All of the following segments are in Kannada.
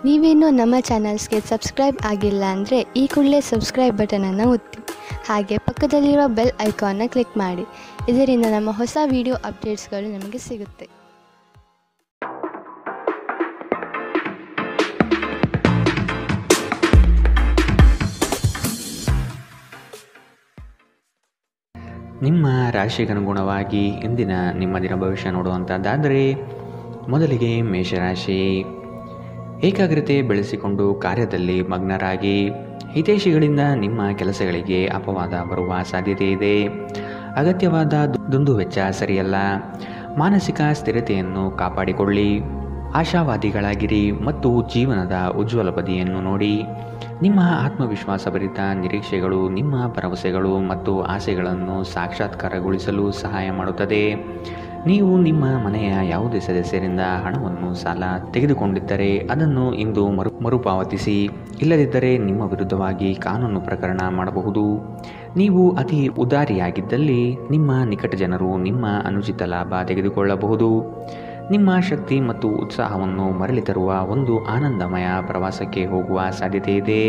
ನೀವೇನೂ ನಮ್ಮ ಚಾನಲ್ಸ್ಗೆ ಸಬ್ಸ್ಕ್ರೈಬ್ ಆಗಿಲ್ಲ ಅಂದರೆ ಈ ಕೂಡಲೇ ಸಬ್ಸ್ಕ್ರೈಬ್ ಬಟನನ್ನು ಒತ್ತಿ. ಹಾಗೆ ಪಕ್ಕದಲ್ಲಿರುವ ಬೆಲ್ ಐಕಾನ್ನ ಕ್ಲಿಕ್ ಮಾಡಿ. ಇದರಿಂದ ನಮ್ಮ ಹೊಸ ವಿಡಿಯೋ ಅಪ್ಡೇಟ್ಸ್ಗಳು ನಿಮಗೆ ಸಿಗುತ್ತೆ. ನಿಮ್ಮ ರಾಶಿಗನುಗುಣವಾಗಿ ಇಂದಿನ ನಿಮ್ಮ ದಿನ ಭವಿಷ್ಯ ನೋಡುವಂಥದ್ದಾದರೆ, ಮೊದಲಿಗೆ ಮೇಷರಾಶಿ. ಏಕಾಗ್ರತೆ ಬೆಳೆಸಿಕೊಂಡು ಕಾರ್ಯದಲ್ಲಿ ಮಗ್ನರಾಗಿ. ಹಿತೈಷಿಗಳಿಂದ ನಿಮ್ಮ ಕೆಲಸಗಳಿಗೆ ಅಪವಾದ ಬರುವ ಸಾಧ್ಯತೆ ಇದೆ. ಅಗತ್ಯವಾದ ದುಂದುವೆಚ್ಚ ಸರಿಯಲ್ಲ. ಮಾನಸಿಕ ಸ್ಥಿರತೆಯನ್ನು ಕಾಪಾಡಿಕೊಳ್ಳಿ. ಆಶಾವಾದಿಗಳಾಗಿರಿ ಮತ್ತು ಜೀವನದ ಉಜ್ವಲ ಬದಿಯನ್ನು ನೋಡಿ. ನಿಮ್ಮ ಆತ್ಮವಿಶ್ವಾಸಭರಿತ ನಿರೀಕ್ಷೆಗಳು ನಿಮ್ಮ ಭರವಸೆಗಳು ಮತ್ತು ಆಸೆಗಳನ್ನು ಸಾಕ್ಷಾತ್ಕಾರಗೊಳಿಸಲು ಸಹಾಯ ಮಾಡುತ್ತದೆ. ನೀವು ನಿಮ್ಮ ಮನೆಯ ಯಾವುದೇ ಸದಸ್ಯರಿಂದ ಹಣವನ್ನು ಸಾಲ ತೆಗೆದುಕೊಂಡಿದ್ದರೆ ಅದನ್ನು ಇಂದು ಮರುಪಾವತಿಸಿ. ಇಲ್ಲದಿದ್ದರೆ ನಿಮ್ಮ ವಿರುದ್ಧವಾಗಿ ಕಾನೂನು ಪ್ರಕರಣ ಮಾಡಬಹುದು. ನೀವು ಅತಿ ಉದಾರಿಯಾಗಿದ್ದಲ್ಲಿ ನಿಮ್ಮ ನಿಕಟ ಜನರು ನಿಮ್ಮ ಅನುಚಿತ ಲಾಭ ತೆಗೆದುಕೊಳ್ಳಬಹುದು. ನಿಮ್ಮ ಶಕ್ತಿ ಮತ್ತು ಉತ್ಸಾಹವನ್ನು ಮರಳಿ ತರುವ ಒಂದು ಆನಂದಮಯ ಪ್ರವಾಸಕ್ಕೆ ಹೋಗುವ ಸಾಧ್ಯತೆ ಇದೆ.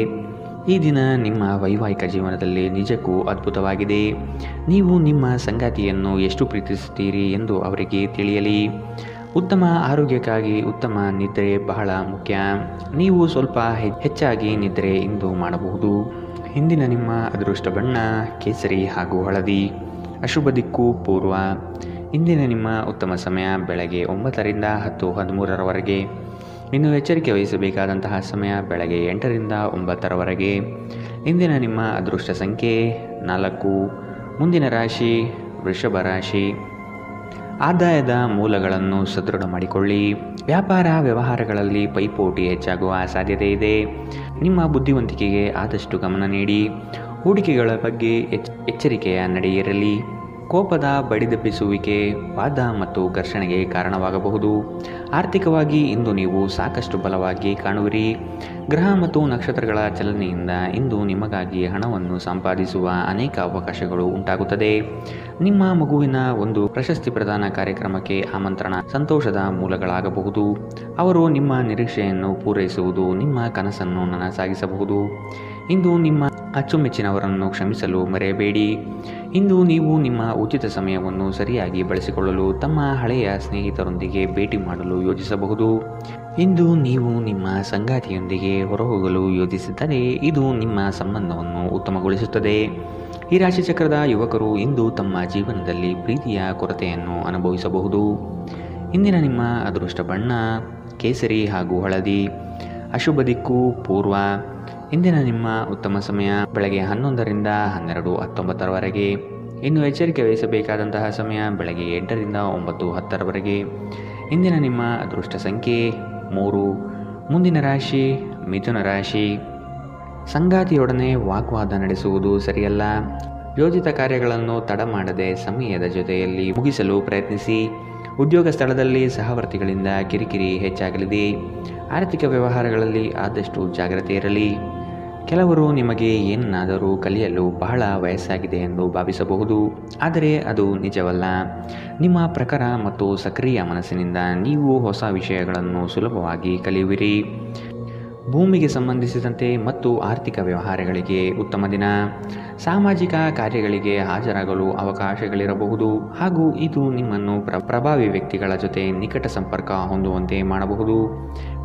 ಈ ದಿನ ನಿಮ್ಮ ವೈವಾಹಿಕ ಜೀವನದಲ್ಲಿ ನಿಜಕ್ಕೂ ಅದ್ಭುತವಾಗಿದೆ. ನೀವು ನಿಮ್ಮ ಸಂಗಾತಿಯನ್ನು ಎಷ್ಟು ಪ್ರೀತಿಸುತ್ತೀರಿ ಎಂದು ಅವರಿಗೆ ತಿಳಿಯಲಿ. ಉತ್ತಮ ಆರೋಗ್ಯಕ್ಕಾಗಿ ಉತ್ತಮ ನಿದ್ರೆ ಬಹಳ ಮುಖ್ಯ. ನೀವು ಸ್ವಲ್ಪ ಹೆಚ್ಚಾಗಿ ನಿದ್ರೆ ಇಂದು ಮಾಡಬಹುದು. ಇಂದಿನ ನಿಮ್ಮ ಅದೃಷ್ಟ ಬಣ್ಣ ಕೇಸರಿ ಹಾಗೂ ಹಳದಿ. ಅಶುಭ ದಿಕ್ಕು ಪೂರ್ವ. ಇಂದಿನ ನಿಮ್ಮ ಉತ್ತಮ ಸಮಯ ಬೆಳಗ್ಗೆ 9ರಿಂದ 10:13ರವರೆಗೆ. ಇನ್ನು ಎಚ್ಚರಿಕೆ ವಹಿಸಬೇಕಾದಂತಹ ಸಮಯ ಬೆಳಗ್ಗೆ 8ರಿಂದ 9ರವರೆಗೆ. ಇಂದಿನ ನಿಮ್ಮ ಅದೃಷ್ಟ ಸಂಖ್ಯೆ 4. ಮುಂದಿನ ರಾಶಿ ವೃಷಭ ರಾಶಿ. ಆದಾಯದ ಮೂಲಗಳನ್ನು ಸದೃಢ ಮಾಡಿಕೊಳ್ಳಿ. ವ್ಯಾಪಾರ ವ್ಯವಹಾರಗಳಲ್ಲಿ ಪೈಪೋಟಿ ಹೆಚ್ಚಾಗುವ ಸಾಧ್ಯತೆ ಇದೆ. ನಿಮ್ಮ ಬುದ್ಧಿವಂತಿಕೆಗೆ ಆದಷ್ಟು ಗಮನ ನೀಡಿ. ಹೂಡಿಕೆಗಳ ಬಗ್ಗೆ ಎಚ್ಚರಿಕೆಯ ನಡೆಯಿರಲಿ. ಕೋಪದ ಬಡಿದೆಬ್ಬಿಸುವಿಕೆ ವಾದ ಮತ್ತು ಘರ್ಷಣೆಗೆ ಕಾರಣವಾಗಬಹುದು. ಆರ್ಥಿಕವಾಗಿ ಇಂದು ನೀವು ಸಾಕಷ್ಟು ಬಲವಾಗಿ ಕಾಣುವಿರಿ. ಗ್ರಹ ಮತ್ತು ನಕ್ಷತ್ರಗಳ ಚಲನೆಯಿಂದ ಇಂದು ನಿಮಗಾಗಿ ಹಣವನ್ನು ಸಂಪಾದಿಸುವ ಅನೇಕ ಅವಕಾಶಗಳು ಉಂಟಾಗುತ್ತದೆ. ನಿಮ್ಮ ಮಗುವಿನ ಒಂದು ಪ್ರಶಸ್ತಿ ಪ್ರದಾನ ಕಾರ್ಯಕ್ರಮಕ್ಕೆ ಆಮಂತ್ರಣ ಸಂತೋಷದ ಮೂಲಗಳಾಗಬಹುದು. ಅವರು ನಿಮ್ಮ ನಿರೀಕ್ಷೆಯನ್ನು ಪೂರೈಸುವುದು ನಿಮ್ಮ ಕನಸನ್ನು ನನಸಾಗಿಸಬಹುದು. ಇಂದು ನಿಮ್ಮ ಅಚ್ಚುಮೆಚ್ಚಿನವರನ್ನು ಕ್ಷಮಿಸಲು ಮರೆಯಬೇಡಿ. ಇಂದು ನೀವು ನಿಮ್ಮ ಉಚಿತ ಸಮಯವನ್ನು ಸರಿಯಾಗಿ ಬಳಸಿಕೊಳ್ಳಲು ತಮ್ಮ ಹಳೆಯ ಸ್ನೇಹಿತರೊಂದಿಗೆ ಭೇಟಿ ಮಾಡಲು ಯೋಜಿಸಬಹುದು. ಇಂದು ನೀವು ನಿಮ್ಮ ಸಂಗಾತಿಯೊಂದಿಗೆ ಹೊರಹೋಗಲು ಯೋಜಿಸಿದ್ದರೆ ಇದು ನಿಮ್ಮ ಸಂಬಂಧವನ್ನು ಉತ್ತಮಗೊಳಿಸುತ್ತದೆ. ಈ ರಾಶಿಚಕ್ರದ ಯುವಕರು ಇಂದು ತಮ್ಮ ಜೀವನದಲ್ಲಿ ಪ್ರೀತಿಯ ಕೊರತೆಯನ್ನು ಅನುಭವಿಸಬಹುದು. ಇಂದಿನ ನಿಮ್ಮ ಅದೃಷ್ಟ ಬಣ್ಣ ಕೇಸರಿ ಹಾಗೂ ಹಳದಿ. ಅಶುಭ ದಿಕ್ಕು ಪೂರ್ವ. ಇಂದಿನ ನಿಮ್ಮ ಉತ್ತಮ ಸಮಯ ಬೆಳಗ್ಗೆ 11ರಿಂದ 12:19ರವರೆಗೆ. ಇನ್ನು ಎಚ್ಚರಿಕೆ ವಹಿಸಬೇಕಾದಂತಹ ಸಮಯ ಬೆಳಗ್ಗೆ 8ರಿಂದ 9:10ರವರೆಗೆ. ಇಂದಿನ ನಿಮ್ಮ ಅದೃಷ್ಟ ಸಂಖ್ಯೆ 3. ಮುಂದಿನ ರಾಶಿ ಮಿಥುನ ರಾಶಿ. ಸಂಗಾತಿಯೊಡನೆ ವಾಗ್ವಾದ ನಡೆಸುವುದು ಸರಿಯಲ್ಲ. ಯೋಜಿತ ಕಾರ್ಯಗಳನ್ನು ತಡ ಮಾಡದೆ ಸಮಯದ ಜೊತೆಯಲ್ಲಿ ಮುಗಿಸಲು ಪ್ರಯತ್ನಿಸಿ. ಉದ್ಯೋಗ ಸ್ಥಳದಲ್ಲಿ ಸಹವರ್ತಿಗಳಿಂದ ಕಿರಿಕಿರಿ ಹೆಚ್ಚಾಗಲಿದೆ. ಆರ್ಥಿಕ ವ್ಯವಹಾರಗಳಲ್ಲಿ ಆದಷ್ಟು ಜಾಗ್ರತೆ ಇರಲಿ. ಕೆಲವರು ನಿಮಗೆ ಏನನ್ನಾದರೂ ಕಲಿಯಲು ಬಹಳ ವಯಸ್ಸಾಗಿದೆ ಎಂದು ಭಾವಿಸಬಹುದು, ಆದರೆ ಅದು ನಿಜವಲ್ಲ. ನಿಮ್ಮ ಪ್ರಖರ ಮತ್ತು ಸಕ್ರಿಯ ಮನಸ್ಸಿನಿಂದ ನೀವು ಹೊಸ ವಿಷಯಗಳನ್ನು ಸುಲಭವಾಗಿ ಕಲಿಯುವಿರಿ. ಭೂಮಿಗೆ ಸಂಬಂಧಿಸಿದಂತೆ ಮತ್ತು ಆರ್ಥಿಕ ವ್ಯವಹಾರಗಳಿಗೆ ಉತ್ತಮ ದಿನ. ಸಾಮಾಜಿಕ ಕಾರ್ಯಗಳಿಗೆ ಹಾಜರಾಗಲು ಅವಕಾಶಗಳಿರಬಹುದು ಹಾಗೂ ಇದು ನಿಮ್ಮನ್ನು ಪ್ರಭಾವಿ ವ್ಯಕ್ತಿಗಳ ಜೊತೆ ನಿಕಟ ಸಂಪರ್ಕ ಹೊಂದುವಂತೆ ಮಾಡಬಹುದು.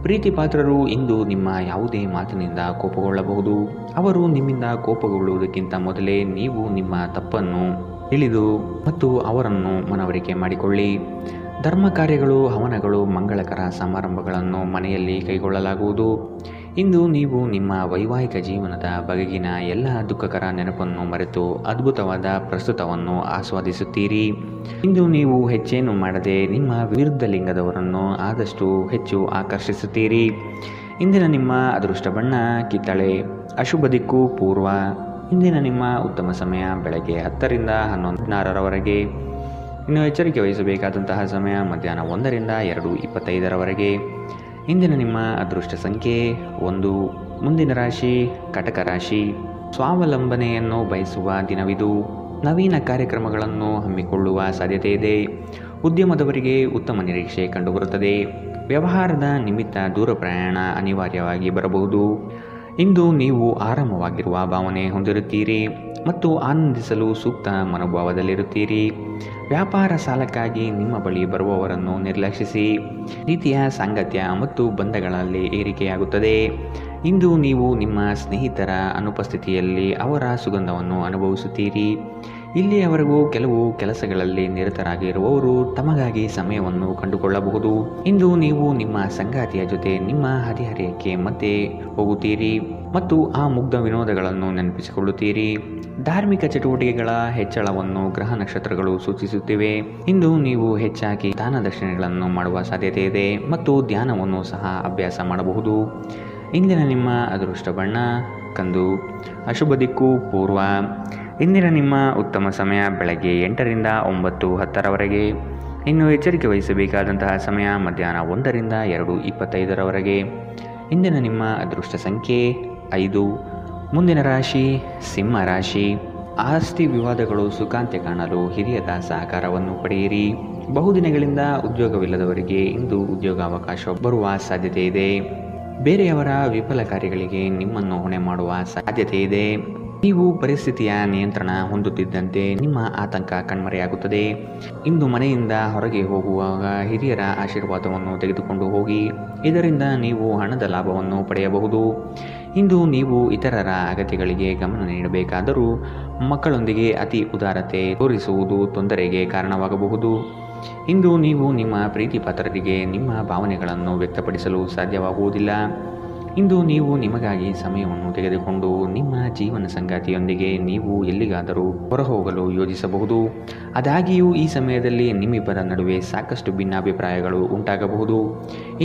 ಪ್ರೀತಿ ಪಾತ್ರರು ಇಂದು ನಿಮ್ಮ ಯಾವುದೇ ಮಾತಿನಿಂದ ಕೋಪಗೊಳ್ಳಬಹುದು. ಅವರು ನಿಮ್ಮಿಂದ ಕೋಪಗೊಳ್ಳುವುದಕ್ಕಿಂತ ಮೊದಲೇ ನೀವು ನಿಮ್ಮ ತಪ್ಪನ್ನು ತಿಳಿದು ಮತ್ತು ಅವರನ್ನು ಮನವರಿಕೆ ಮಾಡಿಕೊಳ್ಳಿ. ಧರ್ಮ ಕಾರ್ಯಗಳು ಹವನಗಳು ಮಂಗಳಕರ ಸಮಾರಂಭಗಳನ್ನು ಮನೆಯಲ್ಲಿ ಕೈಗೊಳ್ಳಲಾಗುವುದು. ಇಂದು ನೀವು ನಿಮ್ಮ ವೈವಾಹಿಕ ಜೀವನದ ಬಗೆಗಿನ ಎಲ್ಲ ದುಃಖಕರ ನೆನಪನ್ನು ಮರೆತು ಅದ್ಭುತವಾದ ಪ್ರಸ್ತುತವನ್ನು ಆಸ್ವಾದಿಸುತ್ತೀರಿ. ಇಂದು ನೀವು ಹೆಚ್ಚೇನು ಮಾಡದೆ ನಿಮ್ಮ ವಿರುದ್ಧ ಲಿಂಗದವರನ್ನು ಆದಷ್ಟು ಹೆಚ್ಚು ಆಕರ್ಷಿಸುತ್ತೀರಿ. ಇಂದಿನ ನಿಮ್ಮ ಅದೃಷ್ಟ ಬಣ್ಣ ಕಿತ್ತಳೆ. ಅಶುಭ ದಿಕ್ಕು ಪೂರ್ವ. ಇಂದಿನ ನಿಮ್ಮ ಉತ್ತಮ ಸಮಯ ಬೆಳಗ್ಗೆ 10ರಿಂದ 11:16ರವರೆಗೆ. ಇನ್ನು ಎಚ್ಚರಿಕೆ ವಹಿಸಬೇಕಾದಂತಹ ಸಮಯ ಮಧ್ಯಾಹ್ನ 1ರಿಂದ 2:25ರವರೆಗೆ. ಇಂದಿನ ನಿಮ್ಮ ಅದೃಷ್ಟ ಸಂಖ್ಯೆ 1. ಮುಂದಿನ ರಾಶಿ ಕಟಕ ರಾಶಿ. ಸ್ವಾವಲಂಬನೆಯನ್ನು ಬಯಸುವ ದಿನವಿದು. ನವೀನ ಕಾರ್ಯಕ್ರಮಗಳನ್ನು ಹಮ್ಮಿಕೊಳ್ಳುವ ಸಾಧ್ಯತೆ ಇದೆ. ಉದ್ಯಮದವರಿಗೆ ಉತ್ತಮ ನಿರೀಕ್ಷೆ ಕಂಡುಬರುತ್ತದೆ. ವ್ಯವಹಾರದ ನಿಮಿತ್ತ ದೂರ ಪ್ರಯಾಣ ಅನಿವಾರ್ಯವಾಗಿ ಬರಬಹುದು. ಇಂದು ನೀವು ಆರಾಮವಾಗಿರುವ ಭಾವನೆ ಹೊಂದಿರುತ್ತೀರಿ ಮತ್ತು ಆನಂದಿಸಲು ಸೂಕ್ತ ಮನೋಭಾವದಲ್ಲಿರುತ್ತೀರಿ. ವ್ಯಾಪಾರ ಸಾಲಕ್ಕಾಗಿ ನಿಮ್ಮ ಬಳಿ ಬರುವವರನ್ನು ನಿರ್ಲಕ್ಷಿಸಿ. ರೀತಿಯ ಸಾಂಗತ್ಯ ಮತ್ತು ಬಂಧಗಳಲ್ಲಿ ಏರಿಕೆಯಾಗುತ್ತದೆ. ಇಂದು ನೀವು ನಿಮ್ಮ ಸ್ನೇಹಿತರ ಅನುಪಸ್ಥಿತಿಯಲ್ಲಿ ಅವರ ಸುಗಂಧವನ್ನು ಅನುಭವಿಸುತ್ತೀರಿ. ಇಲ್ಲಿಯವರೆಗೂ ಕೆಲವು ಕೆಲಸಗಳಲ್ಲಿ ನಿರತರಾಗಿರುವವರು ತಮಗಾಗಿ ಸಮಯವನ್ನು ಕಂಡುಕೊಳ್ಳಬಹುದು. ಇಂದು ನೀವು ನಿಮ್ಮ ಸಂಗಾತಿಯ ಜೊತೆ ನಿಮ್ಮ ಹದಿಹರೆಯಕ್ಕೆ ಮತ್ತೆ ಹೋಗುತ್ತೀರಿ ಮತ್ತು ಆ ಮುಗ್ಧ ವಿನೋದಗಳನ್ನು ನೆನಪಿಸಿಕೊಳ್ಳುತ್ತೀರಿ. ಧಾರ್ಮಿಕ ಚಟುವಟಿಕೆಗಳ ಹೆಚ್ಚಳವನ್ನು ಗ್ರಹ ನಕ್ಷತ್ರಗಳು ಸೂಚಿಸುತ್ತಿವೆ. ಇಂದು ನೀವು ಹೆಚ್ಚಾಗಿ ದಾನ ದಕ್ಷಿಣೆಗಳನ್ನು ಮಾಡುವ ಸಾಧ್ಯತೆ ಇದೆ ಮತ್ತು ಧ್ಯಾನವನ್ನು ಸಹ ಅಭ್ಯಾಸ ಮಾಡಬಹುದು. ಇಂದಿನ ನಿಮ್ಮ ಅದೃಷ್ಟ ಬಣ್ಣ ಕಂದು. ಅಶುಭ ದಿಕ್ಕು ಪೂರ್ವ. ಇಂದಿನ ನಿಮ್ಮ ಉತ್ತಮ ಸಮಯ ಬೆಳಗ್ಗೆ 8ರಿಂದ 9:10ರವರೆಗೆ. ಇನ್ನು ಎಚ್ಚರಿಕೆ ವಹಿಸಬೇಕಾದಂತಹ ಸಮಯ ಮಧ್ಯಾಹ್ನ 1ರಿಂದ 2:25ರವರೆಗೆ. ಇಂದಿನ ನಿಮ್ಮ ಅದೃಷ್ಟ ಸಂಖ್ಯೆ 5. ಮುಂದಿನ ರಾಶಿ ಸಿಂಹ ರಾಶಿ. ಆಸ್ತಿ ವಿವಾದಗಳು ಸುಖಾಂತ್ಯ ಕಾಣಲು ಹಿರಿಯರ ಸಹಕಾರವನ್ನು ಪಡೆಯಿರಿ. ಬಹುದಿನಗಳಿಂದ ಉದ್ಯೋಗವಿಲ್ಲದವರಿಗೆ ಇಂದು ಉದ್ಯೋಗಾವಕಾಶ ಬರುವ ಸಾಧ್ಯತೆ ಇದೆ. ಬೇರೆಯವರ ವಿಫಲ ಕಾರ್ಯಗಳಿಗೆ ನಿಮ್ಮನ್ನು ಹೊಣೆ ಮಾಡುವ ಸಾಧ್ಯತೆ ಇದೆ. ನೀವು ಪರಿಸ್ಥಿತಿಯ ನಿಯಂತ್ರಣ ಹೊಂದುತ್ತಿದ್ದಂತೆ ನಿಮ್ಮ ಆತಂಕ ಕಣ್ಮರೆಯಾಗುತ್ತದೆ. ಇಂದು ಮನೆಯಿಂದ ಹೊರಗೆ ಹೋಗುವಾಗ ಹಿರಿಯರ ಆಶೀರ್ವಾದವನ್ನು ತೆಗೆದುಕೊಂಡು ಹೋಗಿ. ಇದರಿಂದ ನೀವು ಹಣದ ಲಾಭವನ್ನು ಪಡೆಯಬಹುದು. ಇಂದು ನೀವು ಇತರರ ಅಗತ್ಯಗಳಿಗೆ ಗಮನ ನೀಡಬೇಕಾದರೂ ಮಕ್ಕಳೊಂದಿಗೆ ಅತಿ ಉದಾರತೆ ತೋರಿಸುವುದು ತೊಂದರೆಗೆ ಕಾರಣವಾಗಬಹುದು. ಇಂದು ನೀವು ನಿಮ್ಮ ಪ್ರೀತಿ ಪಾತ್ರರಿಗೆ ನಿಮ್ಮ ಭಾವನೆಗಳನ್ನು ವ್ಯಕ್ತಪಡಿಸಲು ಸಾಧ್ಯವಾಗುವುದಿಲ್ಲ. ಇಂದು ನೀವು ನಿಮಗಾಗಿ ಸಮಯವನ್ನು ತೆಗೆದುಕೊಂಡು ನಿಮ್ಮ ಜೀವನ ಸಂಗಾತಿಯೊಂದಿಗೆ ನೀವು ಎಲ್ಲಿಗಾದರೂ ಹೊರಹೋಗಲು ಯೋಜಿಸಬಹುದು. ಆದಾಗ್ಯೂ ಈ ಸಮಯದಲ್ಲಿ ನಿಮ್ಮಿಬ್ಬರ ನಡುವೆ ಸಾಕಷ್ಟು ಭಿನ್ನಾಭಿಪ್ರಾಯಗಳು ಉಂಟಾಗಬಹುದು.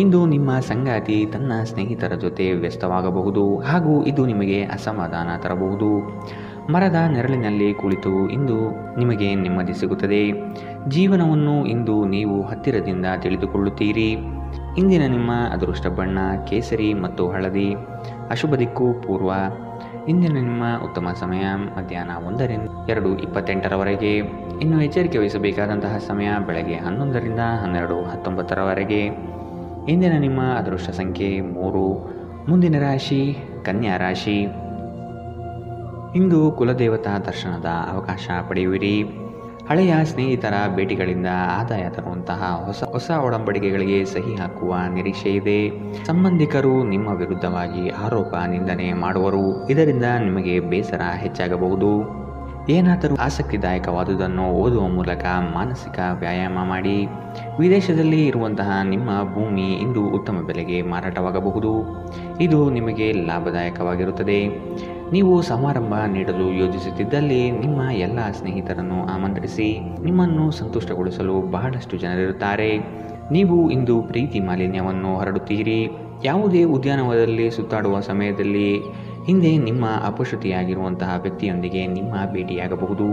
ಇಂದು ನಿಮ್ಮ ಸಂಗಾತಿ ತನ್ನ ಸ್ನೇಹಿತರ ಜೊತೆ ವ್ಯಸ್ತವಾಗಬಹುದು ಹಾಗೂ ಇದು ನಿಮಗೆ ಅಸಮಾಧಾನ ತರಬಹುದು. ಮರದ ನೆರಳಿನಲ್ಲಿ ಕುಳಿತು ಇಂದು ನಿಮಗೆ ನೆಮ್ಮದಿ ಸಿಗುತ್ತದೆ. ಜೀವನವನ್ನು ಇಂದು ನೀವು ಹತ್ತಿರದಿಂದ ತಿಳಿದುಕೊಳ್ಳುತ್ತೀರಿ. ಇಂದಿನ ನಿಮ್ಮ ಅದೃಷ್ಟ ಬಣ್ಣ ಕೇಸರಿ ಮತ್ತು ಹಳದಿ. ಅಶುಭ ದಿಕ್ಕು ಪೂರ್ವ. ಇಂದಿನ ನಿಮ್ಮ ಉತ್ತಮ ಸಮಯ ಮಧ್ಯಾಹ್ನ 1ರಿಂದ 2:28ರವರೆಗೆ. ಇನ್ನು ಎಚ್ಚರಿಕೆ ವಹಿಸಬೇಕಾದಂತಹ ಸಮಯ ಬೆಳಗ್ಗೆ 11ರಿಂದ 12:19ರವರೆಗೆ. ಇಂದಿನ ನಿಮ್ಮ ಅದೃಷ್ಟ ಸಂಖ್ಯೆ 3. ಮುಂದಿನ ರಾಶಿ ಕನ್ಯಾ ರಾಶಿ. ಇಂದು ಕುಲದೇವತಾ ದರ್ಶನದ ಅವಕಾಶ ಪಡೆಯುವಿರಿ. ಹಳೆಯ ಸ್ನೇಹಿತರ ಭೇಟಿಗಳಿಂದ ಆದಾಯ ತರುವಂತಹ ಹೊಸ ಒಡಂಬಡಿಕೆಗಳಿಗೆ ಸಹಿ ಹಾಕುವ ನಿರೀಕ್ಷೆ ಇದೆ. ಸಂಬಂಧಿಕರು ನಿಮ್ಮ ವಿರುದ್ಧವಾಗಿ ಆರೋಪ ನಿಂದನೆ ಮಾಡುವರು. ಇದರಿಂದ ನಿಮಗೆ ಬೇಸರ ಹೆಚ್ಚಾಗಬಹುದು. ಏನಾದರೂ ಆಸಕ್ತಿದಾಯಕವಾದುದನ್ನು ಓದುವ ಮೂಲಕ ಮಾನಸಿಕ ವ್ಯಾಯಾಮ ಮಾಡಿ. ವಿದೇಶದಲ್ಲಿ ಇರುವಂತಹ ನಿಮ್ಮ ಭೂಮಿ ಇಂದು ಉತ್ತಮ ಬೆಲೆಗೆ ಮಾರಾಟವಾಗಬಹುದು. ಇದು ನಿಮಗೆ ಲಾಭದಾಯಕವಾಗಿರುತ್ತದೆ. ನೀವು ಸಮಾರಂಭ ನೀಡಲು ಯೋಜಿಸುತ್ತಿದ್ದಲ್ಲಿ ನಿಮ್ಮ ಎಲ್ಲ ಸ್ನೇಹಿತರನ್ನು ಆಮಂತ್ರಿಸಿ. ನಿಮ್ಮನ್ನು ಸಂತುಷ್ಟಗೊಳಿಸಲು ಬಹಳಷ್ಟು ಜನರಿರುತ್ತಾರೆ. ನೀವು ಇಂದು ಪ್ರೀತಿ ಮಾಲಿನ್ಯವನ್ನು ಹರಡುತ್ತೀರಿ. ಯಾವುದೇ ಉದ್ಯಾನವನದಲ್ಲಿ ಸುತ್ತಾಡುವ ಸಮಯದಲ್ಲಿ ಹಿಂದೆ ನಿಮ್ಮ ಅಪಶ್ರುತಿಯಾಗಿರುವಂತಹ ವ್ಯಕ್ತಿಯೊಂದಿಗೆ ನಿಮ್ಮ ಭೇಟಿಯಾಗಬಹುದು.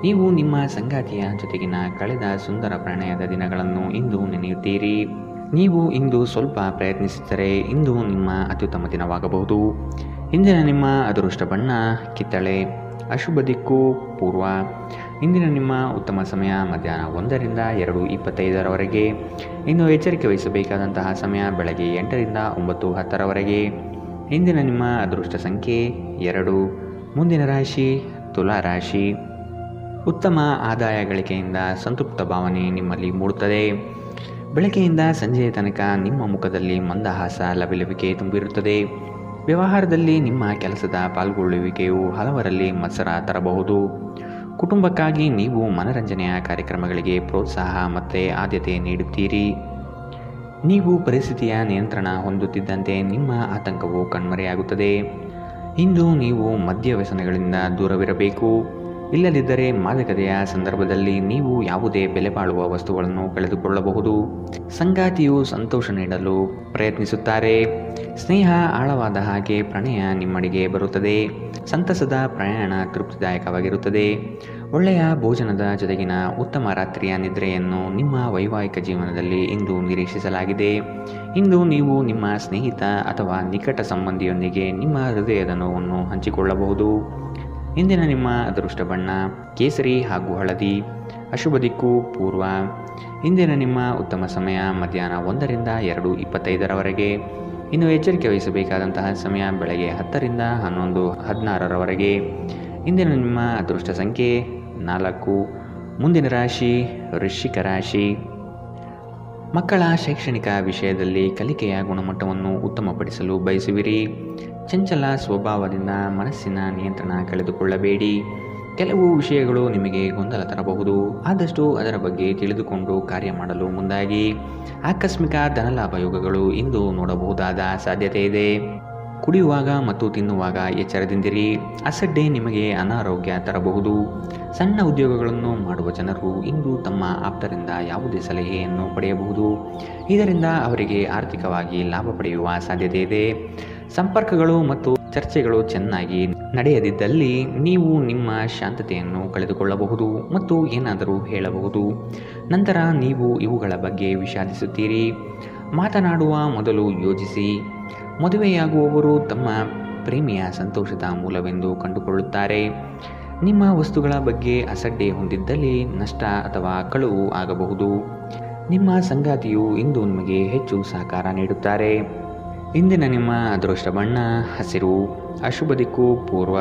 ನೀವು ನಿಮ್ಮ ಸಂಗಾತಿಯ ಜೊತೆಗಿನ ಕಳೆದ ಸುಂದರ ಪ್ರಣಯದ ದಿನಗಳನ್ನು ಇಂದು ನೆನೆಯುತ್ತೀರಿ. ನೀವು ಇಂದು ಸ್ವಲ್ಪ ಪ್ರಯತ್ನಿಸಿದರೆ ಇಂದು ನಿಮ್ಮ ಅತ್ಯುತ್ತಮ ದಿನವಾಗಬಹುದು. ಇಂದಿನ ನಿಮ್ಮ ಅದೃಷ್ಟ ಬಣ್ಣ ಕಿತ್ತಳೆ. ಅಶುಭ ದಿಕ್ಕು ಪೂರ್ವ. ಇಂದಿನ ನಿಮ್ಮ ಉತ್ತಮ ಸಮಯ ಮಧ್ಯಾಹ್ನ 1ರಿಂದ 2:25ರವರೆಗೆ. ಇನ್ನು ಎಚ್ಚರಿಕೆ ವಹಿಸಬೇಕಾದಂತಹ ಸಮಯ ಬೆಳಗ್ಗೆ 8ರಿಂದ 9:10ರವರೆಗೆ. ಇಂದಿನ ನಿಮ್ಮ ಅದೃಷ್ಟ ಸಂಖ್ಯೆ 2. ಮುಂದಿನ ರಾಶಿ ತುಲಾ ರಾಶಿ. ಉತ್ತಮ ಆದಾಯ ಗಳಿಕೆಯಿಂದ ಸಂತೃಪ್ತ ಭಾವನೆ ನಿಮ್ಮಲ್ಲಿ ಮೂಡುತ್ತದೆ. ಬೆಳಗ್ಗೆಯಿಂದ ಸಂಜೆಯ ತನಕ ನಿಮ್ಮ ಮುಖದಲ್ಲಿ ಮಂದಹಾಸ ಲವಲವಿಕೆ ತುಂಬಿರುತ್ತದೆ. ವ್ಯವಹಾರದಲ್ಲಿ ನಿಮ್ಮ ಕೆಲಸದ ಪಾಲ್ಗೊಳ್ಳುವಿಕೆಯು ಹಲವರಲ್ಲಿ ಮತ್ಸರ ತರಬಹುದು. ಕುಟುಂಬಕ್ಕಾಗಿ ನೀವು ಮನರಂಜನೆಯ ಕಾರ್ಯಕ್ರಮಗಳಿಗೆ ಪ್ರೋತ್ಸಾಹ ಮತ್ತು ಆದ್ಯತೆ ನೀಡುತ್ತೀರಿ. ನೀವು ಪರಿಸ್ಥಿತಿಯ ನಿಯಂತ್ರಣ ಹೊಂದುತ್ತಿದ್ದಂತೆ ನಿಮ್ಮ ಆತಂಕವು ಕಣ್ಮರೆಯಾಗುತ್ತದೆ. ಇಂದು ನೀವು ಮದ್ಯ ವ್ಯಸನಗಳಿಂದ ದೂರವಿರಬೇಕು. ಇಲ್ಲದಿದ್ದರೆ ಮಾದಕತೆಯ ಸಂದರ್ಭದಲ್ಲಿ ನೀವು ಯಾವುದೇ ಬೆಲೆ ಬಾಳುವ ವಸ್ತುಗಳನ್ನು ಕಳೆದುಕೊಳ್ಳಬಹುದು. ಸಂಗಾತಿಯು ಸಂತೋಷ ನೀಡಲು ಪ್ರಯತ್ನಿಸುತ್ತಾರೆ. ಸ್ನೇಹ ಆಳವಾದ ಹಾಗೆ ಪ್ರಣಯ ನಿಮ್ಮಡಿಗೆ ಬರುತ್ತದೆ. ಸಂತಸದ ಪ್ರಯಾಣ ತೃಪ್ತಿದಾಯಕವಾಗಿರುತ್ತದೆ. ಒಳ್ಳೆಯ ಭೋಜನದ ಜೊತೆಗಿನ ಉತ್ತಮ ರಾತ್ರಿಯ ನಿದ್ರೆಯನ್ನು ನಿಮ್ಮ ವೈವಾಹಿಕ ಜೀವನದಲ್ಲಿ ಇಂದು ನಿರೀಕ್ಷಿಸಲಾಗಿದೆ. ಇಂದು ನೀವು ನಿಮ್ಮ ಸ್ನೇಹಿತ ಅಥವಾ ನಿಕಟ ಸಂಬಂಧಿಯೊಂದಿಗೆ ನಿಮ್ಮ ಹೃದಯದ ನೋವನ್ನು ಹಂಚಿಕೊಳ್ಳಬಹುದು. ಇಂದಿನ ನಿಮ್ಮ ಅದೃಷ್ಟ ಬಣ್ಣ ಕೇಸರಿ ಹಾಗೂ ಹಳದಿ. ಅಶುಭ ದಿಕ್ಕು ಪೂರ್ವ. ಇಂದಿನ ನಿಮ್ಮ ಉತ್ತಮ ಸಮಯ ಮಧ್ಯಾಹ್ನ 1ರಿಂದ 2:25ರವರೆಗೆ. ಇನ್ನು ಎಚ್ಚರಿಕೆ ವಹಿಸಬೇಕಾದಂತಹ ಸಮಯ ಬೆಳಗ್ಗೆ 10ರಿಂದ 11:16ರವರೆಗೆ. ಇಂದಿನ ನಿಮ್ಮ ಅದೃಷ್ಟ ಸಂಖ್ಯೆ 4. ಮುಂದಿನ ರಾಶಿ ವೃಶ್ಚಿಕ ರಾಶಿ. ಮಕ್ಕಳ ಶೈಕ್ಷಣಿಕ ವಿಷಯದಲ್ಲಿ ಕಲಿಕೆಯ ಗುಣಮಟ್ಟವನ್ನು ಉತ್ತಮಪಡಿಸಲು ಬಯಸುವಿರಿ. ಚಂಚಲ ಸ್ವಭಾವದಿಂದ ಮನಸ್ಸಿನ ನಿಯಂತ್ರಣ ಕಳೆದುಕೊಳ್ಳಬೇಡಿ. ಕೆಲವು ವಿಷಯಗಳು ನಿಮಗೆ ಗೊಂದಲ ತರಬಹುದು. ಆದಷ್ಟು ಅದರ ಬಗ್ಗೆ ತಿಳಿದುಕೊಂಡು ಕಾರ್ಯ ಮಾಡಲು ಮುಂದಾಗಿ. ಆಕಸ್ಮಿಕ ಧನಲಾಭ ಯೋಗಗಳು ಇಂದು ನೋಡಬಹುದಾದ ಸಾಧ್ಯತೆ ಇದೆ. ಕುಡಿಯುವಾಗ ಮತ್ತು ತಿನ್ನುವಾಗ ಎಚ್ಚರದಿಂದಿರಿ. ಅಸಡ್ಡೆ ನಿಮಗೆ ಅನಾರೋಗ್ಯ ತರಬಹುದು. ಸಣ್ಣ ಉದ್ಯೋಗಗಳನ್ನು ಮಾಡುವ ಜನರು ಇಂದು ತಮ್ಮ ಆಪ್ತರಿಂದ ಯಾವುದೇ ಸಲಹೆಯನ್ನು ಪಡೆಯಬಹುದು. ಇದರಿಂದ ಅವರಿಗೆ ಆರ್ಥಿಕವಾಗಿ ಲಾಭ ಪಡೆಯುವ ಸಾಧ್ಯತೆ ಇದೆ. ಸಂಪರ್ಕಗಳು ಮತ್ತು ಚರ್ಚೆಗಳು ಚೆನ್ನಾಗಿ ನಡೆಯದಿದ್ದಲ್ಲಿ ನೀವು ನಿಮ್ಮ ಶಾಂತತೆಯನ್ನು ಕಳೆದುಕೊಳ್ಳಬಹುದು ಮತ್ತು ಏನಾದರೂ ಹೇಳಬಹುದು. ನಂತರ ನೀವು ಇವುಗಳ ಬಗ್ಗೆ ವಿಷಾದಿಸುತ್ತೀರಿ. ಮಾತನಾಡುವ ಮೊದಲು ಯೋಚಿಸಿ. ಮದುವೆಯಾಗುವವರು ತಮ್ಮ ಪ್ರೇಮಿಯ ಸಂತೋಷದ ಮೂಲವೆಂದು ಕಂಡುಕೊಳ್ಳುತ್ತಾರೆ. ನಿಮ್ಮ ವಸ್ತುಗಳ ಬಗ್ಗೆ ಅಸಡ್ಡೆ ಹೊಂದಿದ್ದಲ್ಲಿ ನಷ್ಟ ಅಥವಾ ಕಳುವು ಆಗಬಹುದು. ನಿಮ್ಮ ಸಂಗಾತಿಯು ಇಂದು ನಿಮಗೆ ಹೆಚ್ಚು ಸಹಕಾರ ನೀಡುತ್ತಾರೆ. ಇಂದಿನ ನಿಮ್ಮ ಅದೃಷ್ಟ ಬಣ್ಣ ಹಸಿರು. ಅಶುಭ ದಿಕ್ಕು ಪೂರ್ವ.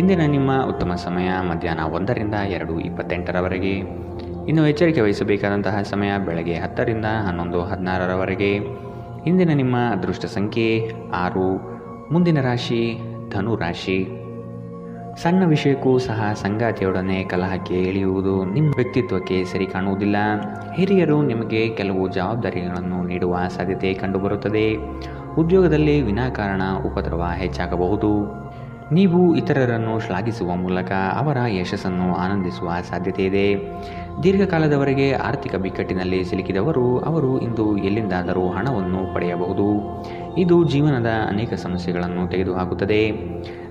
ಇಂದಿನ ನಿಮ್ಮ ಉತ್ತಮ ಸಮಯ ಮಧ್ಯಾಹ್ನ 1ರಿಂದ 2:28ರವರೆಗೆ. ಇನ್ನು ಎಚ್ಚರಿಕೆ ವಹಿಸಬೇಕಾದಂತಹ ಸಮಯ ಬೆಳಗ್ಗೆ 10ರಿಂದ 11:16ರವರೆಗೆ. ಇಂದಿನ ನಿಮ್ಮ ಅದೃಷ್ಟ ಸಂಖ್ಯೆ 6. ಮುಂದಿನ ರಾಶಿ ಧನು ರಾಶಿ. ಸಣ್ಣ ವಿಷಯಕ್ಕೂ ಸಹ ಸಂಗಾತಿಯೊಡನೆ ಕಲಹಕ್ಕೆ ಇಳಿಯುವುದು ನಿಮ್ಮ ವ್ಯಕ್ತಿತ್ವಕ್ಕೆ ಸರಿ ಕಾಣುವುದಿಲ್ಲ. ಹಿರಿಯರು ನಿಮಗೆ ಕೆಲವು ಜವಾಬ್ದಾರಿಗಳನ್ನು ನೀಡುವ ಸಾಧ್ಯತೆ ಕಂಡುಬರುತ್ತದೆ. ಉದ್ಯೋಗದಲ್ಲಿ ವಿನಾಕಾರಣ ಉಪದ್ರವ ಹೆಚ್ಚಾಗಬಹುದು. ನೀವು ಇತರರನ್ನು ಶ್ಲಾಘಿಸುವ ಮೂಲಕ ಅವರ ಯಶಸ್ಸನ್ನು ಆನಂದಿಸುವ ಸಾಧ್ಯತೆ ಇದೆ. ದೀರ್ಘಕಾಲದವರೆಗೆ ಆರ್ಥಿಕ ಬಿಕ್ಕಟ್ಟಿನಲ್ಲಿ ಸಿಲುಕಿದವರು ಅವರು ಇಂದು ಎಲ್ಲಿಂದಾದರೂ ಹಣವನ್ನು ಪಡೆಯಬಹುದು. ಇದು ಜೀವನದ ಅನೇಕ ಸಮಸ್ಯೆಗಳನ್ನು ತೆಗೆದುಹಾಕುತ್ತದೆ.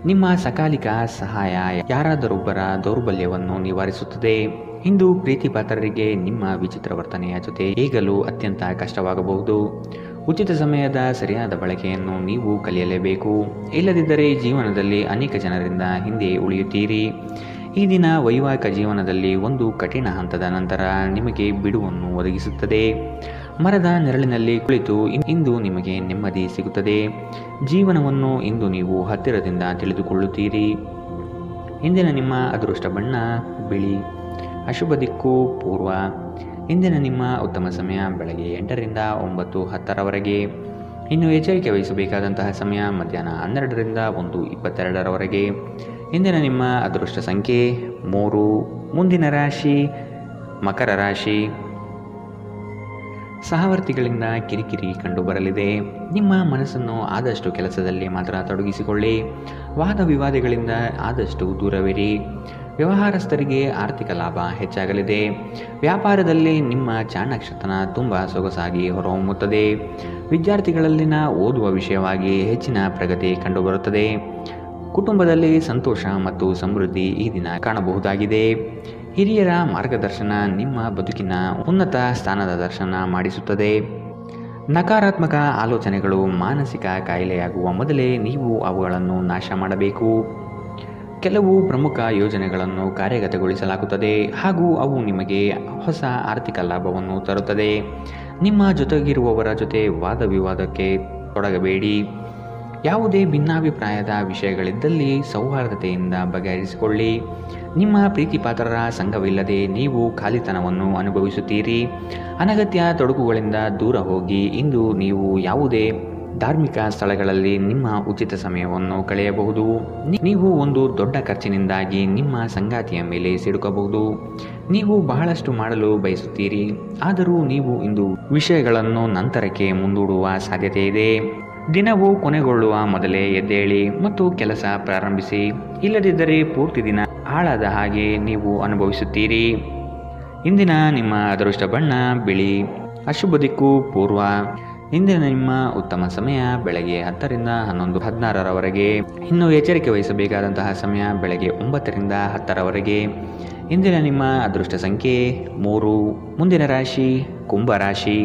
ನಿಮ್ಮ ಸಕಾಲಿಕ ಸಹಾಯ ಯಾರಾದರೊಬ್ಬರ ದೌರ್ಬಲ್ಯವನ್ನು ನಿವಾರಿಸುತ್ತದೆ. ಇಂದು ಪ್ರೀತಿಪಾತ್ರರಿಗೆ ನಿಮ್ಮ ವಿಚಿತ್ರ ವರ್ತನೆಯ ಜೊತೆ ಈಗಲೂ ಅತ್ಯಂತ ಕಷ್ಟವಾಗಬಹುದು. ಉಚಿತ ಸಮಯದ ಸರಿಯಾದ ಬಳಕೆಯನ್ನು ನೀವು ಕಲಿಯಲೇಬೇಕು. ಇಲ್ಲದಿದ್ದರೆ ಜೀವನದಲ್ಲಿ ಅನೇಕ ಜನರಿಂದ ಹಿಂದೆ ಉಳಿಯುತ್ತೀರಿ. ಈ ದಿನ ವೈವಾಹಿಕ ಜೀವನದಲ್ಲಿ ಒಂದು ಕಠಿಣ ಹಂತದ ನಂತರ ನಿಮಗೆ ಬಿಡುವನ್ನು ಒದಗಿಸುತ್ತದೆ. ಮರದ ನೆರಳಿನಲ್ಲಿ ಕುಳಿತು ಇಂದು ನಿಮಗೆ ನೆಮ್ಮದಿ ಸಿಗುತ್ತದೆ. ಜೀವನವನ್ನು ಇಂದು ನೀವು ಹತ್ತಿರದಿಂದ ತಿಳಿದುಕೊಳ್ಳುತ್ತೀರಿ. ಇಂದಿನ ನಿಮ್ಮ ಅದೃಷ್ಟ ಬಣ್ಣ ಬಿಳಿ. ಅಶುಭ ದಿಕ್ಕು ಪೂರ್ವ. ಇಂದಿನ ನಿಮ್ಮ ಉತ್ತಮ ಸಮಯ ಬೆಳಗ್ಗೆ 8ರಿಂದ 9:10ರವರೆಗೆ. ಇನ್ನು ಎಚ್ಚರಿಕೆ ವಹಿಸಬೇಕಾದಂತಹ ಸಮಯ ಮಧ್ಯಾಹ್ನ 12ರಿಂದ 1:22ರವರೆಗೆ. ಇಂದಿನ ನಿಮ್ಮ ಅದೃಷ್ಟ ಸಂಖ್ಯೆ 3. ಮುಂದಿನ ರಾಶಿ ಮಕರ ರಾಶಿ. ಸಹವರ್ತಿಗಳಿಂದ ಕಿರಿಕಿರಿ ಕಂಡುಬರಲಿದೆ. ನಿಮ್ಮ ಮನಸ್ಸನ್ನು ಆದಷ್ಟು ಕೆಲಸದಲ್ಲಿ ಮಾತ್ರ ತೊಡಗಿಸಿಕೊಳ್ಳಿ. ವಾದ ವಿವಾದಗಳಿಂದ ಆದಷ್ಟು ದೂರವಿರಿ. ವ್ಯವಹಾರಸ್ಥರಿಗೆ ಆರ್ಥಿಕ ಲಾಭ ಹೆಚ್ಚಾಗಲಿದೆ. ವ್ಯಾಪಾರದಲ್ಲಿ ನಿಮ್ಮ ಚಾಣಾಕ್ಷತನ ತುಂಬ ಸೊಗಸಾಗಿ ಹೊರಹೊಮ್ಮುತ್ತದೆ. ವಿದ್ಯಾರ್ಥಿಗಳಲ್ಲಿನ ಓದುವ ವಿಷಯವಾಗಿ ಹೆಚ್ಚಿನ ಪ್ರಗತಿ ಕಂಡುಬರುತ್ತದೆ. ಕುಟುಂಬದಲ್ಲಿ ಸಂತೋಷ ಮತ್ತು ಸಮೃದ್ಧಿ ಈ ದಿನ ಕಾಣಬಹುದಾಗಿದೆ. ಹಿರಿಯರ ಮಾರ್ಗದರ್ಶನ ನಿಮ್ಮ ಬದುಕಿನ ಉನ್ನತ ಸ್ಥಾನದ ದರ್ಶನ ಮಾಡಿಸುತ್ತದೆ. ನಕಾರಾತ್ಮಕ ಆಲೋಚನೆಗಳು ಮಾನಸಿಕ ಕಾಯಿಲೆಯಾಗುವ ಮೊದಲೇ ನೀವು ಅವುಗಳನ್ನು ನಾಶ ಮಾಡಬೇಕು. ಕೆಲವು ಪ್ರಮುಖ ಯೋಜನೆಗಳನ್ನು ಕಾರ್ಯಗತಗೊಳಿಸಲಾಗುತ್ತದೆ ಹಾಗೂ ಅವು ನಿಮಗೆ ಹೊಸ ಆರ್ಥಿಕ ಲಾಭವನ್ನು ತರುತ್ತದೆ. ನಿಮ್ಮ ಜೊತೆಗಿರುವವರ ಜೊತೆ ವಾದ ವಿವಾದಕ್ಕೆ ತೊಡಗಬೇಡಿ. ಯಾವುದೇ ಭಿನ್ನಾಭಿಪ್ರಾಯದ ವಿಷಯಗಳಿದ್ದಲ್ಲಿ ಸೌಹಾರ್ದತೆಯಿಂದ ಬಗೆಹರಿಸಿಕೊಳ್ಳಿ. ನಿಮ್ಮ ಪ್ರೀತಿಪಾತ್ರರ ಸಂಘವಿಲ್ಲದೆ ನೀವು ಖಾಲಿತನವನ್ನು ಅನುಭವಿಸುತ್ತೀರಿ. ಅನಗತ್ಯ ತೊಡಕುಗಳಿಂದ ದೂರ ಹೋಗಿ. ಇಂದು ನೀವು ಯಾವುದೇ ಧಾರ್ಮಿಕ ಸ್ಥಳಗಳಲ್ಲಿ ನಿಮ್ಮ ಉಚಿತ ಸಮಯವನ್ನು ಕಳೆಯಬಹುದು. ನೀವು ಒಂದು ದೊಡ್ಡ ಖರ್ಚಿನಿಂದಾಗಿ ನಿಮ್ಮ ಸಂಗಾತಿಯ ಮೇಲೆ ಸಿಡುಕಬಹುದು. ನೀವು ಬಹಳಷ್ಟು ಮಾಡಲು ಬಯಸುತ್ತೀರಿ, ಆದರೂ ನೀವು ಇಂದು ವಿಷಯಗಳನ್ನು ನಂತರಕ್ಕೆ ಮುಂದೂಡುವ ಸಾಧ್ಯತೆ ಇದೆ. ದಿನವು ಕೊನೆಗೊಳ್ಳುವ ಮೊದಲೇ ಎದ್ದೇಳಿ ಮತ್ತು ಕೆಲಸ ಪ್ರಾರಂಭಿಸಿ. ಇಲ್ಲದಿದ್ದರೆ ಪೂರ್ತಿ ದಿನ ಹಾಳಾದ ಹಾಗೆ ನೀವು ಅನುಭವಿಸುತ್ತೀರಿ. ಇಂದಿನ ನಿಮ್ಮ ಅದೃಷ್ಟ ಬಣ್ಣ ಬಿಳಿ. ಅಶುಭ ದಿಕ್ಕು ಪೂರ್ವ. ಇಂದಿನ ನಿಮ್ಮ ಉತ್ತಮ ಸಮಯ ಬೆಳಗ್ಗೆ 10ರಿಂದ 11:16ರವರೆಗೆ. ಇನ್ನು ಎಚ್ಚರಿಕೆ ವಹಿಸಬೇಕಾದಂತಹ ಸಮಯ ಬೆಳಗ್ಗೆ 9ರಿಂದ 10ರವರೆಗೆ. ಇಂದಿನ ನಿಮ್ಮ ಅದೃಷ್ಟ ಸಂಖ್ಯೆ 3. ಮುಂದಿನ ರಾಶಿ ಕುಂಭರಾಶಿ.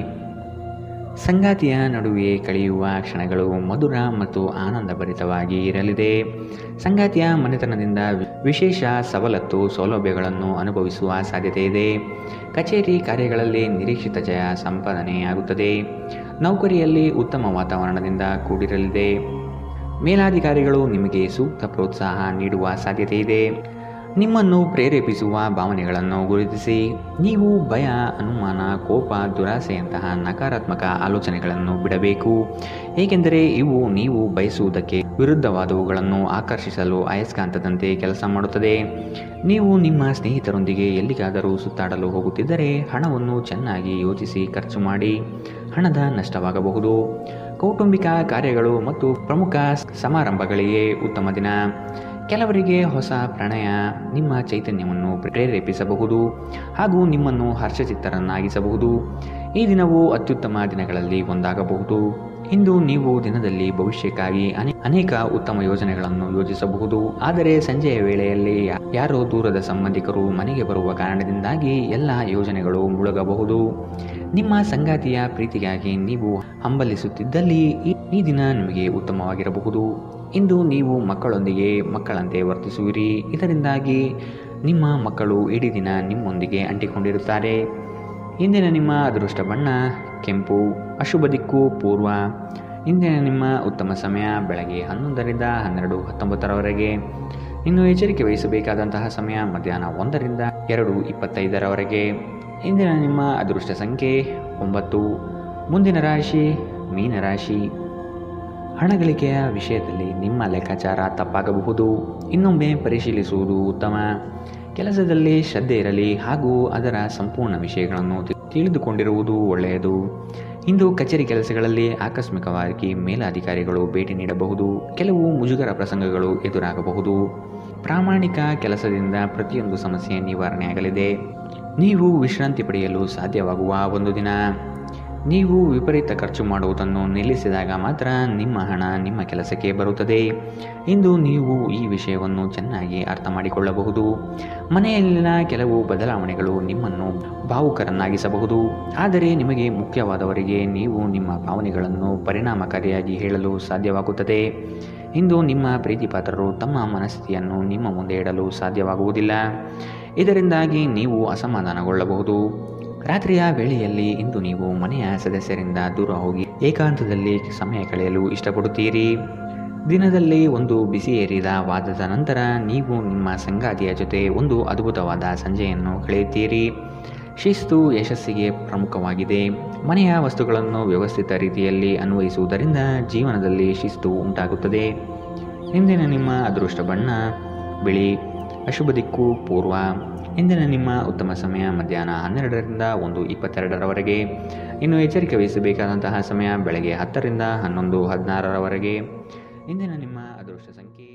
ಸಂಗಾತಿಯ ನಡುವೆ ಕಳೆಯುವ ಕ್ಷಣಗಳು ಮಧುರ ಮತ್ತು ಆನಂದಭರಿತವಾಗಿ ಇರಲಿದೆ. ಸಂಗಾತಿಯ ಮನೆತನದಿಂದ ವಿಶೇಷ ಸವಲತ್ತು ಸೌಲಭ್ಯಗಳನ್ನು ಅನುಭವಿಸುವ ಸಾಧ್ಯತೆ ಇದೆ. ಕಚೇರಿ ಕಾರ್ಯಗಳಲ್ಲಿ ನಿರೀಕ್ಷಿತ ಜಯ ಸಂಪಾದನೆಯಾಗುತ್ತದೆ. ನೌಕರಿಯಲ್ಲಿ ಉತ್ತಮ ವಾತಾವರಣದಿಂದ ಕೂಡಿರಲಿದೆ. ಮೇಲಾಧಿಕಾರಿಗಳು ನಿಮಗೆ ಸೂಕ್ತ ಪ್ರೋತ್ಸಾಹ ನೀಡುವ ಸಾಧ್ಯತೆ ಇದೆ. ನಿಮ್ಮನ್ನು ಪ್ರೇರೇಪಿಸುವ ಭಾವನೆಗಳನ್ನು ಗುರುತಿಸಿ. ನೀವು ಭಯ, ಅನುಮಾನ, ಕೋಪ, ದುರಾಸೆಯಂತಹ ನಕಾರಾತ್ಮಕ ಆಲೋಚನೆಗಳನ್ನು ಬಿಡಬೇಕು. ಏಕೆಂದರೆ ಇವು ನೀವು ಬಯಸುವುದಕ್ಕೆ ವಿರುದ್ಧವಾದವುಗಳನ್ನು ಆಕರ್ಷಿಸಲು ಅಯಸ್ಕಾಂತದಂತೆ ಕೆಲಸ ಮಾಡುತ್ತದೆ. ನೀವು ನಿಮ್ಮ ಸ್ನೇಹಿತರೊಂದಿಗೆ ಎಲ್ಲಿಗಾದರೂ ಸುತ್ತಾಡಲು ಹೋಗುತ್ತಿದ್ದರೆ ಹಣವನ್ನು ಚೆನ್ನಾಗಿ ಯೋಚಿಸಿ ಖರ್ಚು ಮಾಡಿ. ಹಣದ ನಷ್ಟವಾಗಬಹುದು. ಕೌಟುಂಬಿಕ ಕಾರ್ಯಗಳು ಮತ್ತು ಪ್ರಮುಖ ಸಮಾರಂಭಗಳಿಗೆ ಉತ್ತಮ ದಿನ. ಕೆಲವರಿಗೆ ಹೊಸ ಪ್ರಣಯ ನಿಮ್ಮ ಚೈತನ್ಯವನ್ನು ಪ್ರೇರೇಪಿಸಬಹುದು ಹಾಗೂ ನಿಮ್ಮನ್ನು ಹರ್ಷಚಿತ್ತರನ್ನಾಗಿಸಬಹುದು. ಈ ದಿನವು ಅತ್ಯುತ್ತಮ ದಿನಗಳಲ್ಲಿ ಒಂದಾಗಬಹುದು. ಇಂದು ನೀವು ದಿನದಲ್ಲಿ ಭವಿಷ್ಯಕ್ಕಾಗಿ ಅನೇಕ ಉತ್ತಮ ಯೋಜನೆಗಳನ್ನು ಯೋಜಿಸಬಹುದು. ಆದರೆ ಸಂಜೆಯ ವೇಳೆಯಲ್ಲಿ ಯಾರೋ ದೂರದ ಸಂಬಂಧಿಕರು ಮನೆಗೆ ಬರುವ ಕಾರಣದಿಂದಾಗಿ ಎಲ್ಲ ಯೋಜನೆಗಳು ಮುಳುಗಬಹುದು. ನಿಮ್ಮ ಸಂಗಾತಿಯ ಪ್ರೀತಿಗಾಗಿ ನೀವು ಹಂಬಲಿಸುತ್ತಿದ್ದಲ್ಲಿ ಈ ದಿನ ನಿಮಗೆ ಉತ್ತಮವಾಗಿರಬಹುದು. ಇಂದು ನೀವು ಮಕ್ಕಳೊಂದಿಗೆ ಮಕ್ಕಳಂತೆ ವರ್ತಿಸುವಿರಿ. ಇದರಿಂದಾಗಿ ನಿಮ್ಮ ಮಕ್ಕಳು ಇಡೀ ದಿನ ನಿಮ್ಮೊಂದಿಗೆ ಅಂಟಿಕೊಂಡಿರುತ್ತಾರೆ. ಇಂದಿನ ನಿಮ್ಮ ಅದೃಷ್ಟ ಬಣ್ಣ ಕೆಂಪು. ಅಶುಭ ದಿಕ್ಕು ಪೂರ್ವ. ಇಂದಿನ ನಿಮ್ಮ ಉತ್ತಮ ಸಮಯ ಬೆಳಗ್ಗೆ 11ರಿಂದ 12:19 ಇನ್ನು ಎಚ್ಚರಿಕೆ ವಹಿಸಬೇಕಾದಂತಹ ಸಮಯ ಮಧ್ಯಾಹ್ನ 1ರಿಂದ 2:25 ಇಂದಿನ ನಿಮ್ಮ ಅದೃಷ್ಟ ಸಂಖ್ಯೆ 9. ಮುಂದಿನ ರಾಶಿ ಮೀನರಾಶಿ. ಹಣಗಳಿಕೆಯ ವಿಷಯದಲ್ಲಿ ನಿಮ್ಮ ಲೆಕ್ಕಾಚಾರ ತಪ್ಪಾಗಬಹುದು. ಇನ್ನೊಮ್ಮೆ ಪರಿಶೀಲಿಸುವುದು ಉತ್ತಮ. ಕೆಲಸದಲ್ಲಿ ಶ್ರದ್ಧೆ ಇರಲಿ ಹಾಗೂ ಅದರ ಸಂಪೂರ್ಣ ವಿಷಯಗಳನ್ನು ತಿಳಿದುಕೊಂಡಿರುವುದು ಒಳ್ಳೆಯದು. ಇಂದು ಕಚೇರಿ ಕೆಲಸಗಳಲ್ಲಿ ಆಕಸ್ಮಿಕವಾಗಿ ಮೇಲಾಧಿಕಾರಿಗಳು ಭೇಟಿ ನೀಡಬಹುದು. ಕೆಲವು ಮುಜುಗರ ಪ್ರಸಂಗಗಳು ಎದುರಾಗಬಹುದು. ಪ್ರಾಮಾಣಿಕ ಕೆಲಸದಿಂದ ಪ್ರತಿಯೊಂದು ಸಮಸ್ಯೆ ನಿವಾರಣೆಯಾಗಲಿದೆ. ನೀವು ವಿಶ್ರಾಂತಿ ಪಡೆಯಲು ಸಾಧ್ಯವಾಗುವ ಒಂದು ದಿನ. ನೀವು ವಿಪರೀತ ಖರ್ಚು ಮಾಡುವುದನ್ನು ನಿಲ್ಲಿಸಿದಾಗ ಮಾತ್ರ ನಿಮ್ಮ ಹಣ ನಿಮ್ಮ ಕೆಲಸಕ್ಕೆ ಬರುತ್ತದೆ. ಇಂದು ನೀವು ಈ ವಿಷಯವನ್ನು ಚೆನ್ನಾಗಿ ಅರ್ಥ ಮಾಡಿಕೊಳ್ಳಬಹುದು. ಮನೆಯಲ್ಲಿನ ಕೆಲವು ಬದಲಾವಣೆಗಳು ನಿಮ್ಮನ್ನು ಭಾವುಕರನ್ನಾಗಿಸಬಹುದು. ಆದರೆ ನಿಮಗೆ ಮುಖ್ಯವಾದವರಿಗೆ ನೀವು ನಿಮ್ಮ ಭಾವನೆಗಳನ್ನು ಪರಿಣಾಮಕಾರಿಯಾಗಿ ಹೇಳಲು ಸಾಧ್ಯವಾಗುತ್ತದೆ. ಇಂದು ನಿಮ್ಮ ಪ್ರೀತಿಪಾತ್ರರು ತಮ್ಮ ಮನಸ್ಥಿತಿಯನ್ನು ನಿಮ್ಮ ಮುಂದೆ ಇಡಲು ಸಾಧ್ಯವಾಗುವುದಿಲ್ಲ. ಇದರಿಂದಾಗಿ ನೀವು ಅಸಮಾಧಾನಗೊಳ್ಳಬಹುದು. ರಾತ್ರಿಯ ವೇಳೆಯಲ್ಲಿ ಇಂದು ನೀವು ಮನೆಯ ಸದಸ್ಯರಿಂದ ದೂರ ಹೋಗಿ ಏಕಾಂತದಲ್ಲಿ ಸಮಯ ಕಳೆಯಲು ಇಷ್ಟಪಡುತ್ತೀರಿ. ದಿನದಲ್ಲಿ ಒಂದು ಬಿಸಿಯೇರಿದ ವಾದದ ನಂತರ ನೀವು ನಿಮ್ಮ ಸಂಗಾತಿಯ ಜೊತೆ ಒಂದು ಅದ್ಭುತವಾದ ಸಂಜೆಯನ್ನು ಕಳೆಯುತ್ತೀರಿ. ಶಿಸ್ತು ಯಶಸ್ಸಿಗೆ ಪ್ರಮುಖವಾಗಿದೆ. ಮನೆಯ ವಸ್ತುಗಳನ್ನು ವ್ಯವಸ್ಥಿತ ರೀತಿಯಲ್ಲಿ ಅನ್ವಯಿಸುವುದರಿಂದ ಜೀವನದಲ್ಲಿ ಶಿಸ್ತು ಉಂಟಾಗುತ್ತದೆ. ಇಂದಿನ ನಿಮ್ಮ ಅದೃಷ್ಟ ಬಣ್ಣ ಬಿಳಿ. ಅಶುಭ ದಿಕ್ಕು ಪೂರ್ವ. ಇಂದಿನ ನಿಮ್ಮ ಉತ್ತಮ ಸಮಯ ಮಧ್ಯಾಹ್ನ 12ರಿಂದ 1:22 ಇನ್ನು ಎಚ್ಚರಿಕೆ ವಹಿಸಬೇಕಾದಂತಹ ಸಮಯ ಬೆಳಗ್ಗೆ 10ರಿಂದ 11:16 ಇಂದಿನ ನಿಮ್ಮ ಅದೃಷ್ಟ ಸಂಖ್ಯೆ